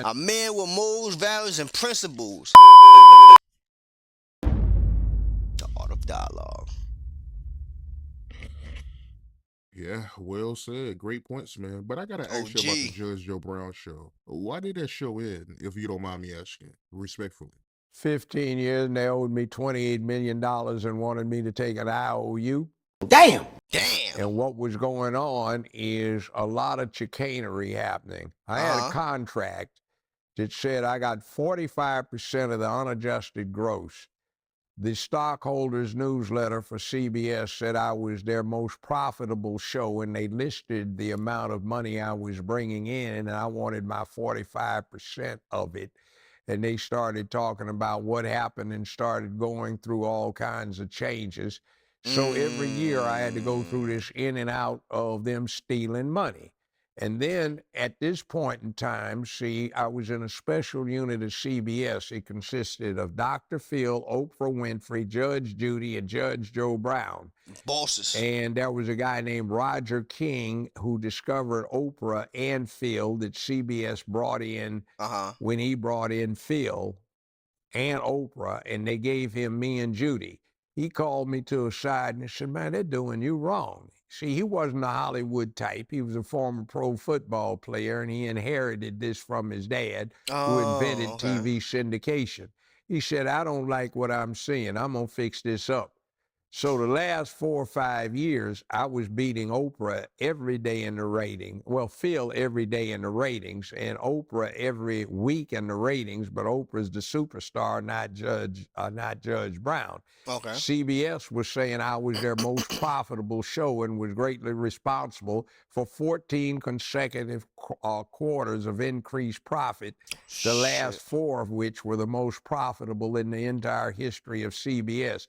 A man with morals, values, and principles. The art of dialogue. Yeah, well said. Great points, man. But I gotta ask you about the OG. Judge Joe Brown show. Why did that show end, if you don't mind me asking, respectfully? 15 years and they owed me $28 million and wanted me to take an IOU. Damn. And what was going on is a lot of chicanery happening. I had a contract that said I got 45% of the unadjusted gross. The stockholders newsletter for CBS said I was their most profitable show, and they listed the amount of money I was bringing in, and I wanted my 45% of it. And they started talking about what happened and started going through all kinds of changes. So every year I had to go through this in and out of them stealing money. And then at this point in time, see, I was in a special unit of CBS. It consisted of Dr. Phil, Oprah Winfrey, Judge Judy, and Judge Joe Brown. Bosses. And there was a guy named Roger King who discovered Oprah and Phil that CBS brought in when he brought in Phil and Oprah, and they gave him me and Judy. He called me to a side and he said, man, they're doing you wrong. See, he wasn't a Hollywood type. He was a former pro football player, and he inherited this from his dad, who invented TV syndication. He said, I don't like what I'm seeing. I'm going to fix this up. So the last 4 or 5 years, I was beating Oprah every day in the rating. Well, Phil every day in the ratings, and Oprah every week in the ratings. But Oprah's the superstar, not Judge Brown. CBS was saying I was their most profitable show and was greatly responsible for 14 consecutive quarters of increased profit. The last 4 of which were the most profitable in the entire history of CBS.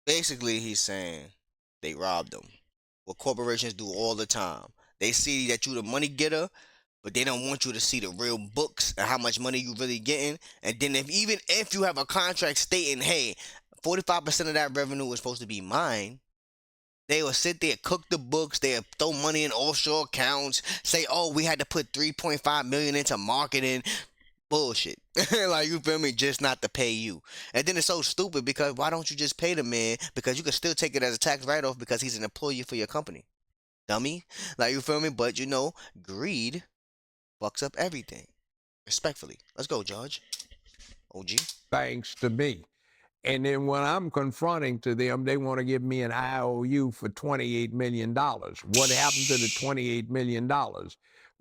Basically, he's saying they robbed them. What corporations do all the time. They see that you the money getter, but they don't want you to see the real books and how much money you really getting. And then even if you have a contract stating, hey, 45% of that revenue is supposed to be mine, they will sit there, cook the books, they'll throw money in offshore accounts, say, oh, we had to put 3.5 million into marketing. Bullshit. Like, you feel me? Just not to pay you. And then it's so stupid because why don't you just pay the man? Because you can still take it as a tax write-off because he's an employee for your company. Dummy. Like, you feel me? But greed fucks up everything. Respectfully. Let's go, Judge. OG. Thanks to me. And then when I'm confronting to them, they want to give me an IOU for $28 million. What happened to the $28 million?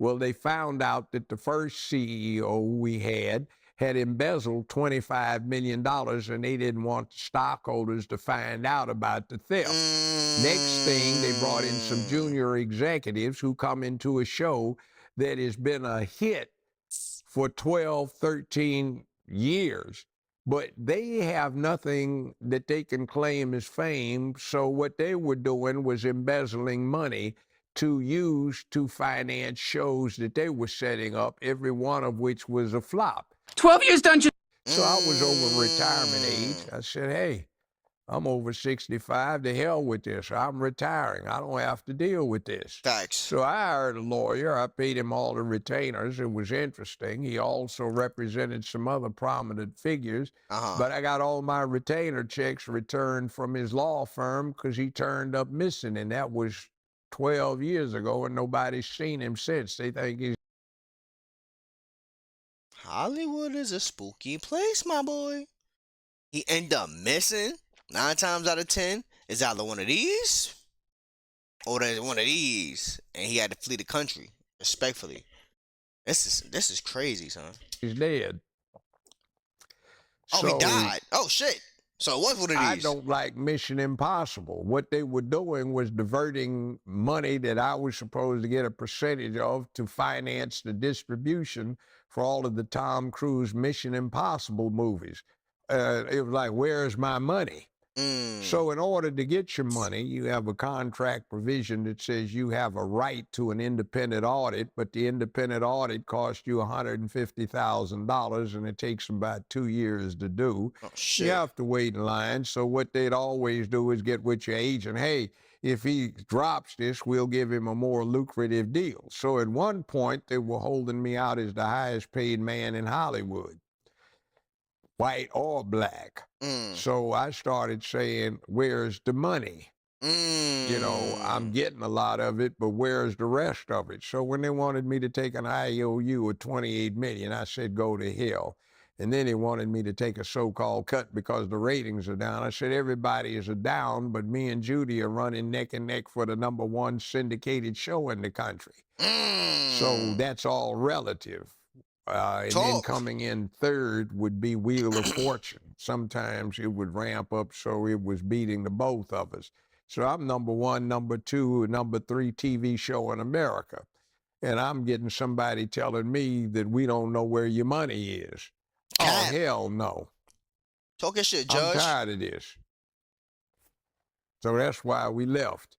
Well, they found out that the first CEO we had embezzled $25 million, and they didn't want the stockholders to find out about the theft. Next thing, they brought in some junior executives who come into a show that has been a hit for 12, 13 years. But they have nothing that they can claim as fame. So what they were doing was embezzling money to use to finance shows that they were setting up, every one of which was a flop. 12 years dungeon. So I was over retirement age. I said, hey, I'm over 65. To hell with this. I'm retiring. I don't have to deal with this. Facts. So I hired a lawyer. I paid him all the retainers. It was interesting. He also represented some other prominent figures. But I got all my retainer checks returned from his law firm because he turned up missing. And that was 12 years ago, and nobody's seen him since. They think he's... Hollywood is a spooky place, my boy. He end up missing 9 times out of 10. Is either one of these or there's one of these, and he had to flee the country. Respectfully, this is crazy, son. He's dead. Oh, he died. Oh shit. So it was one of these. I don't like Mission Impossible. What they were doing was diverting money that I was supposed to get a percentage of to finance the distribution for all of the Tom Cruise Mission Impossible movies. It was like, where's my money? So in order to get your money, you have a contract provision that says you have a right to an independent audit, but the independent audit costs you $150,000, and it takes about 2 years to do. Oh, shit. You have to wait in line. So what they'd always do is get with your agent, hey, if he drops this, we'll give him a more lucrative deal. So at one point, they were holding me out as the highest paid man in Hollywood, white or black. So I started saying, where's the money? You know, I'm getting a lot of it, but where's the rest of it? So when they wanted me to take an IOU of $28 million, I said, go to hell. And then they wanted me to take a so-called cut because the ratings are down. I said, everybody is down, but me and Judy are running neck and neck for the #1 syndicated show in the country. So that's all relative. And then coming in third would be Wheel of Fortune. Sometimes it would ramp up so it was beating the both of us. So I'm #1, #2, #3 TV show in America. And I'm getting somebody telling me that we don't know where your money is. Oh, hell no. Talking shit, Judge. I'm tired of this. So that's why we left.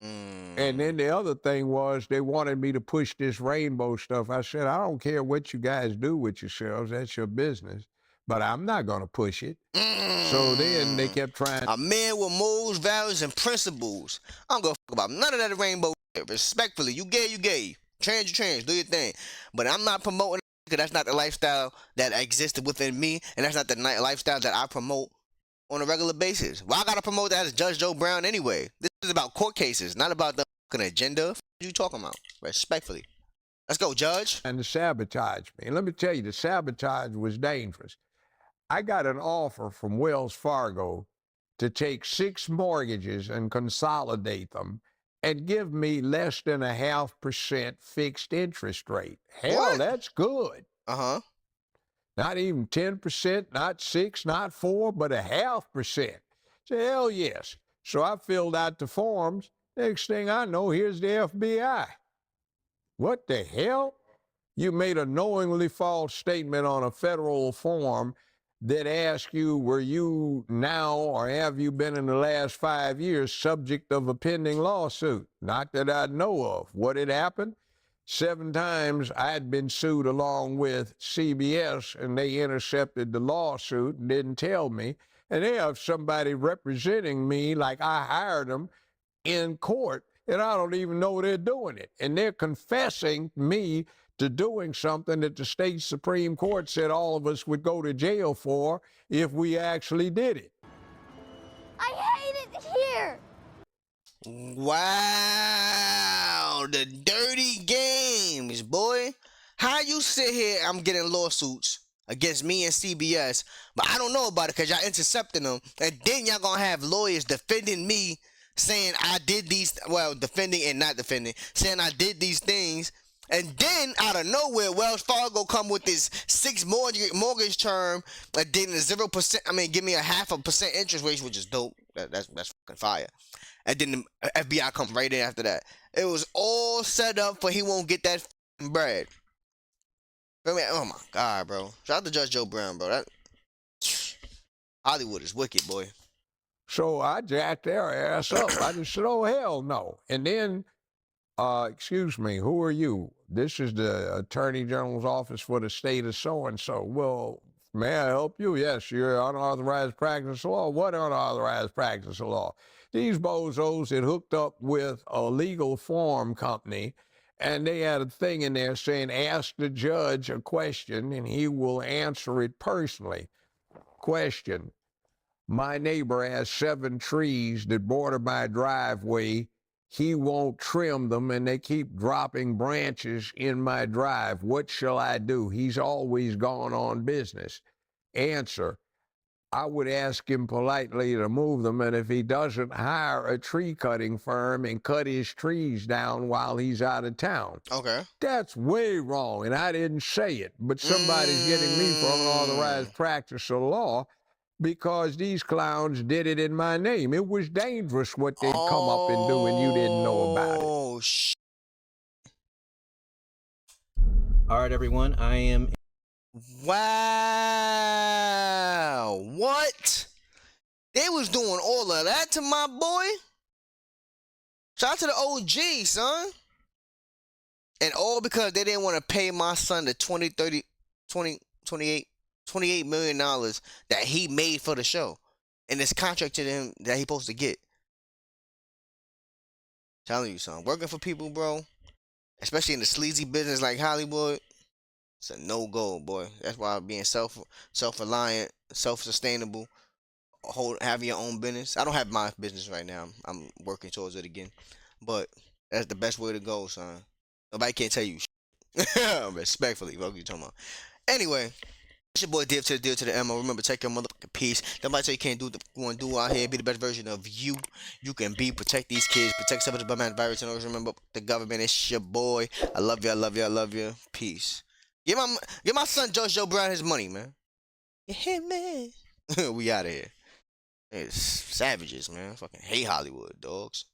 And then the other thing was they wanted me to push this rainbow stuff. I said, I don't care what you guys do with yourselves. That's your business. But I'm not going to push it. So then they kept trying. A man with morals, values, and principles. I don't give a fuck about none of that rainbow shit. Respectfully, you gay, you gay. Trans, you trans. Do your thing. But I'm not promoting it because that's not the lifestyle that existed within me. And that's not the lifestyle that I promote on a regular basis. Why I gotta promote that as Judge Joe Brown anyway? This is about court cases, not about the fucking agenda. What are you talking about? Respectfully. Let's go, Judge. And to sabotage me. And let me tell you, the sabotage was dangerous. I got an offer from Wells Fargo to take 6 mortgages and consolidate them and give me less than 0.5% fixed interest rate. Hell, what? That's good. Not even 10%, not 6, not 4, but 0.5%. So hell yes. So I filled out the forms. Next thing I know, here's the FBI. What the hell? You made a knowingly false statement on a federal form that asks you, were you now or have you been in the last 5 years subject of a pending lawsuit? Not that I know of. What had happened? 7 times I had been sued along with CBS, and they intercepted the lawsuit and didn't tell me. And they have somebody representing me like I hired them in court, and I don't even know they're doing it. And they're confessing me to doing something that the state Supreme Court said all of us would go to jail for if we actually did it. I hate it here. Wow, the dirty games, boy. How you sit here, I'm getting lawsuits against me and CBS, but I don't know about it because y'all intercepting them, and then y'all gonna have lawyers defending me, saying I did these, well, defending and not defending, saying I did these things, and then out of nowhere, Wells Fargo come with this 6 mortgage term, and then 0%, I mean, give me a 0.5% interest rate, which is dope. That's fucking fire. And then the FBI comes right in after that. It was all set up for he won't get that bread. Oh my God, bro. Shout out to Judge Joe Brown, bro. That Hollywood is wicked, boy. So I jacked their ass up. I just said, oh, hell no. And then, excuse me, who are you? This is the Attorney General's office for the state of so-and-so. Well, may I help you? Yes, you're unauthorized practice of law. What unauthorized practice of law? These bozos had hooked up with a legal form company, and they had a thing in there saying, ask the judge a question, and he will answer it personally. Question. My neighbor has 7 trees that border my driveway. He won't trim them, and they keep dropping branches in my drive. What shall I do? He's always gone on business. Answer. I would ask him politely to move them, and if he doesn't, hire a tree cutting firm and cut his trees down while he's out of town. Okay. That's way wrong, and I didn't say it, but somebody's getting me for unauthorized practice of law because these clowns did it in my name. It was dangerous what they'd come up and do, and you didn't know about it. Oh, shit. All right, everyone, I am... Wow. What? They was doing all of that to my boy? Shout out to the OG, son. And all because they didn't want to pay my son the $28 million that he made for the show. And this contract to him that he supposed to get. Telling you, son. Working for people, bro, especially in the sleazy business like Hollywood, it's a no-go, boy. That's why being self-reliant, self-sustainable, having your own business. I don't have my business right now. I'm working towards it again. But that's the best way to go, son. Nobody can tell you shit. Respectfully, what you talking about? Anyway, it's your boy Div to the deal to the MO. Remember, take your motherfucking peace. Nobody tell you can't do what you want to do out here. Be the best version of you. You can be. Protect these kids. Protect some of the bad virus. And always remember the government. It's your boy. I love you. I love you. I love you. Peace. Give my son Jojo Brown his money, man. You hit me. We out of here. It's savages, man. Fucking hate Hollywood, dogs.